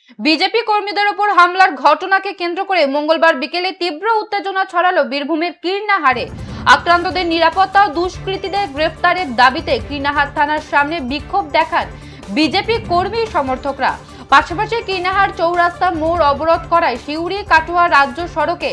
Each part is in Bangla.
বিজেপি কর্মীদের ওপর হামলার ঘটনাকে কেন্দ্র করে মঙ্গলবার বিকেলে তীব্র উত্তেজনা ছড়ালো বীরভূমের কীর্ণাহারে। আক্রান্তদের নিরাপত্তা ও দুষ্কৃতীদের গ্রেফতারের দাবিতে কীর্ণাহার থানার সামনে বিক্ষোভ দেখান বিজেপি কর্মী সমর্থকরা। পাশাপাশি কীর্ণাহার চৌরাস্তা মোড় অবরোধ করায় সিউড়ি কাটোয়া রাজ্য সড়কে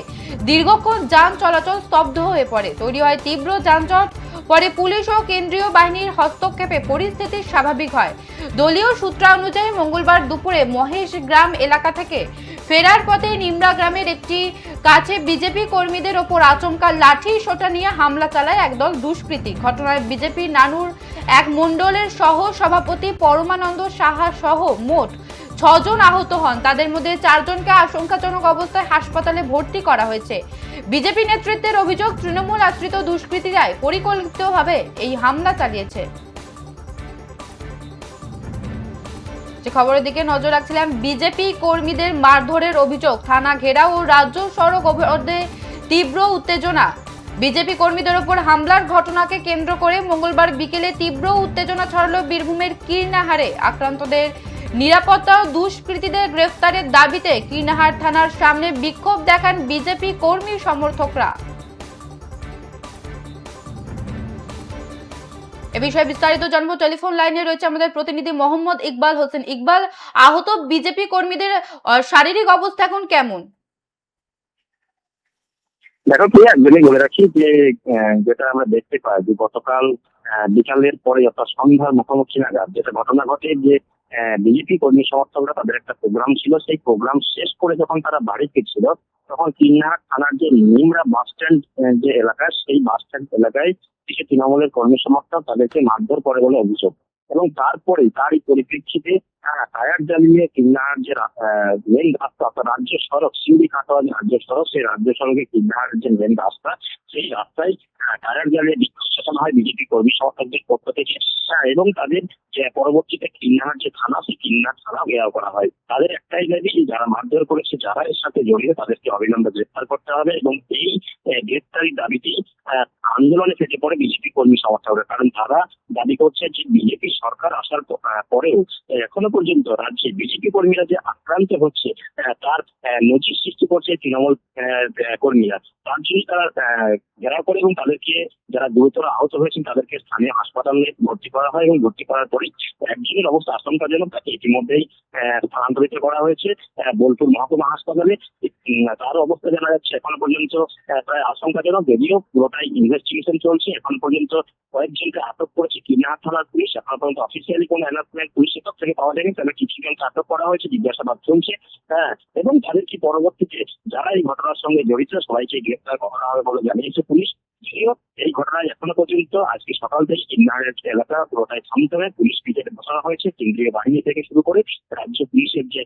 দীর্ঘক্ষণ যান চলাচল স্তব্ধ হয়ে পড়ে। তৈরি হয় তীব্র যানজট। পরে পুলিশ ও কেন্দ্রীয় বাহিনীর হস্তক্ষেপে পরিস্থিতি স্বাভাবিক হয়। দলীয় সূত্র অনুযায়ী মঙ্গলবার দুপুরে মহেশ গ্রাম এলাকা থেকে ফেরার পথে নিমরা গ্রামের একটি কাছে বিজেপি কর্মীদের ওপর আচমকা লাঠি সোঁটা নিয়ে হামলা চালায় একদল দুষ্কৃতী। ঘটনায় বিজেপি নানুর এক মণ্ডলের সহ সভাপতি পরমানন্দ সাহা সহ মোট 6 জন আহত হন। তাদের মধ্যে 4 জনকে আশঙ্কাজনক অবস্থায় হাসপাতালে ভর্তি করা হয়েছে। বিজেপি নেতৃত্বের অভিযোগ, তৃণমূল আশ্রিত দুষ্কৃতীরা পরিকল্পিতভাবে এই হামলা চালিয়েছে। যে খবরের দিকে নজর রাখছিলাম, বিজেপি কর্মীদের মারধরের অভিযোগ, থানা ঘেরাও ও রাজ্য সড়ক অবরোধে তীব্র উত্তেজনা। বিজেপি কর্মীদের ওপর হামলার ঘটনাকে কেন্দ্র করে মঙ্গলবার বিকেলে তীব্র উত্তেজনা ছড়ালো বীরভূমের কীর্ণাহারে। আক্রান্তদের নিরাপত্তা ও দুষ্কৃতীদের গ্রেফতারের দাবিতে কীর্ণাহার থানার সামনে বিক্ষোভ দেখান বিজেপি কর্মী সমর্থকরা। এ বিষয়ে বিস্তারিত জানবো। টেলিফোন লাইনে রয়েছে আমাদের প্রতিনিধি মোহাম্মদ ইকবাল হোসেন। ইকবাল, আহত বিজেপি কর্মীদের শারীরিক অবস্থা এখন কেমন? দেখো প্রিয়া, একজনই বলে রাখি যে যেটা আমরা দেখতে পাই যে গতকাল বিকালের পরে অর্থাৎ সন্ধ্যার মুখোমুখি নাগাদ যেটা ঘটনা ঘটে যে বিজেপি কর্মী সমর্থকরা তাদের একটা প্রোগ্রাম ছিল, সেই প্রোগ্রাম শেষ করে যখন তারা বাড়ি ফিরছিল তখন কীর্ণাহার থানার যে নিমরা বাস স্ট্যান্ড যে এলাকা, সেই বাস স্ট্যান্ড এলাকায় কিছু তৃণমূলের কর্মী সমর্থক তাদেরকে মারধর করে বলে অভিযোগ। এবং তারপরে তারই পরিপ্রেক্ষিতে টায়ার জ্বালিয়ে কীর্ণাহার যে মেন রাস্তা অর্থাৎ রাজ্য সড়ক সিউড়ি কাটোয়া যে রাজ্য সড়ক, সেই রাজ্য সড়কে কীর্ণাহার যে মেন রাস্তা, সেই রাস্তায় টায়ার জ্বালিয়ে বিক্ষোভ দেখানো হয় বিজেপি কর্মী সমর্থকদের পক্ষ থেকে। এবং তাদের যে পরবর্তীতে কীর্ণাহার যে থানা, সেই কীর্ণাহার থানা ঘেরাও করা হয়। তাদের একটাই দাবি, যারা মারধর করেছে, যারা এর সাথে জড়িত, তাদেরকে অবিলম্বে গ্রেফতার করতে হবে। এবং এই গ্রেফতারির দাবিতেই আন্দোলনে ফেটে পড়ে বিজেপি কর্মী সমর্থকরা। কারণ তারা দাবি করছে যে বিজেপি সরকার আসার পরেও এখনো পর্যন্ত রাজ্যে বিজেপি কর্মীরা যে আক্রান্ত হচ্ছে তার নজির সৃষ্টি করছে তৃণমূল কর্মীরা। তার জন্য তারা ঘেরাও করে এবং তাদেরকে যারা গুরুতর আহত হয়েছেন তাদেরকে স্থানীয় হাসপাতালে ভর্তি করা হয়। এবং ভর্তি করার পরে একজনের অবস্থা আশঙ্কাজনক, তাকে ইতিমধ্যেই স্থানান্তরিত করা হয়েছে বোলপুর মহকুমা হাসপাতালে। তার অবস্থা জানা যাচ্ছে এখনো পর্যন্ত প্রায় আশঙ্কাজনক, যদিও পুরোটাই ইনভেস্টিগেশন চলছে। এখন পর্যন্ত কয়েকজনকে আটক করেছে কীর্ণাহার থানার পুলিশ। এখন পর্যন্ত অফিসিয়ালি কোনো অ্যানাউন্সমেন্ট পুলিশের তরফ থেকে পাওয়া যায়নি, তবে কিছু জনকে আটক করা হয়েছে, জিজ্ঞাসাবাদ চলছে। এবং তাদেরকে পরবর্তীতে যারা এই ঘটনার সঙ্গে জড়িত সবাইকে গ্রেফতার করা হবে বলে জানিয়েছে পুলিশ। যদিও এই ঘটনায় এখনো পর্যন্ত আজকে সকাল থেকে কীর্ণাহারের এলাকা পুরোটাই শান্ত হয়ে পুলিশ পিকেটে বসানো হয়েছে। কেন্দ্রীয় বাহিনী থেকে শুরু করে রাজ্য পুলিশের যে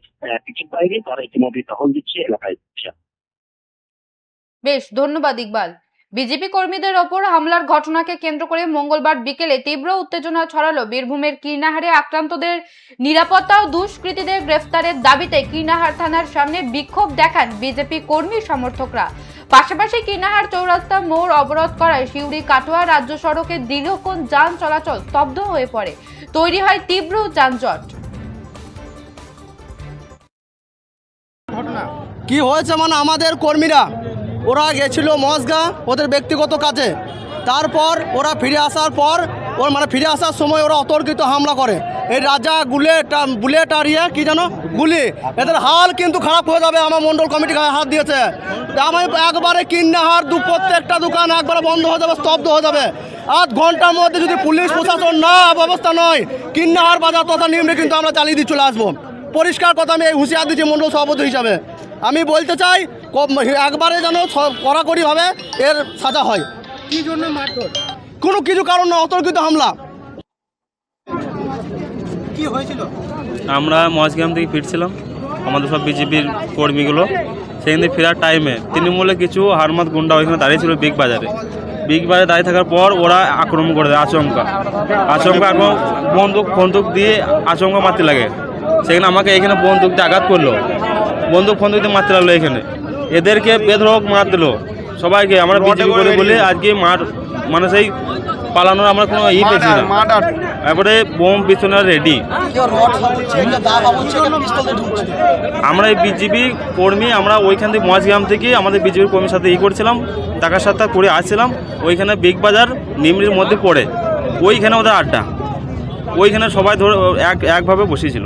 পিকেট বাহিনী, তারা ইতিমধ্যে টহল দিচ্ছে এলাকায়। বেশ, ধন্যবাদ ইকবাল। বিজেপি কর্মীদের ওপর হামলার ঘটনাকে কেন্দ্র করে মঙ্গলবার বিকেলে তীব্র উত্তেজনা ছড়ালো বীরভূমের কীর্ণাহারে। আক্রান্তদের নিরাপত্তা ও দুষ্কৃতীদের গ্রেফতারের দাবিতে কীর্ণাহার থানার সামনে বিক্ষোভ দেখান বিজেপি কর্মী সমর্থকরা। পাশাপাশি কীর্ণাহার চৌরাস্তা মোড় অবরোধ করায় সিউড়ি কাটোয়া রাজ্য সড়কে দীর্ঘক্ষণ যান চলাচল স্তব্ধ হয়ে পড়ে। তৈরি হয় তীব্র যানজট। কি হয়েছে মানে আমাদের কর্মীরা ওরা গেছিল মজগা ওদের ব্যক্তিগত কাজে, তারপর ওরা ফিরে আসার পর ফিরে আসার সময় ওরা অতর্কিত হামলা করে। এই রাজা বুলেট আর কি জানো গুলি, এদের হাল কিন্তু খারাপ হয়ে যাবে। আমার মণ্ডল কমিটি গায়ে হাত দিয়েছে, আমি একবারে কীর্ণাহার প্রত্যেকটা দোকান একবারে বন্ধ হয়ে যাবে, স্তব্ধ হয়ে যাবে। 8 ঘন্টার মধ্যে যদি পুলিশ প্রশাসন না ব্যবস্থা নয়, কীর্ণাহার বাজার তথা নিম্নে কিন্তু আমরা চালিয়ে দিয়ে চলে আসবো। পরিষ্কার কথা আমি এই হুঁশিয়ার দিচ্ছি মণ্ডল সভাপতি হিসাবে। আমি বলতে চাই একবারে যেন কড়াকড়িভাবে এর সাজা হয়। কি জন্য মারধর? কোনো কিছু কারণ না, অতর্কিত হামলা। কি হয়েছিল? আমরা মজগ্রাম থেকে ফিরছিলাম, আমাদের সব বিজেপির কর্মীগুলো। সেখান থেকে ফেরার টাইমে তৃণমূলে কিছু হারমাত গুন্ডা ওইখানে দাঁড়িয়েছিল বিগ বাজারে দাঁড়িয়ে থাকার পর ওরা আক্রমণ করে দেয়। আচমকা বন্দুক দিয়ে আচমকা মারতে লাগে। সেখানে আমাকে এখানে বন্দুক দিয়ে আঘাত করলো, বন্দুক দিয়ে মারতে লাগলো। এখানে এদেরকে বেধড়ক মার দিল সবাইকে। আমরা বিজেপি করে বলে আজকে সেই পালানোর আমরা কোনো পেয়েছি না। এবারে বোম পিছনে রেডি। আমরা এই বিজেপি কর্মী, আমরা ওইখান থেকে মজগ্রাম থেকে আমাদের বিজেপির কর্মীর সাথে করছিলাম, টাকার সাথে করে আসছিলাম। ওইখানে বিগ বাজার নিমরির মধ্যে পড়ে ওইখানে ওদের আড্ডা, ওইখানে সবাই ধরে একভাবে বসেছিল।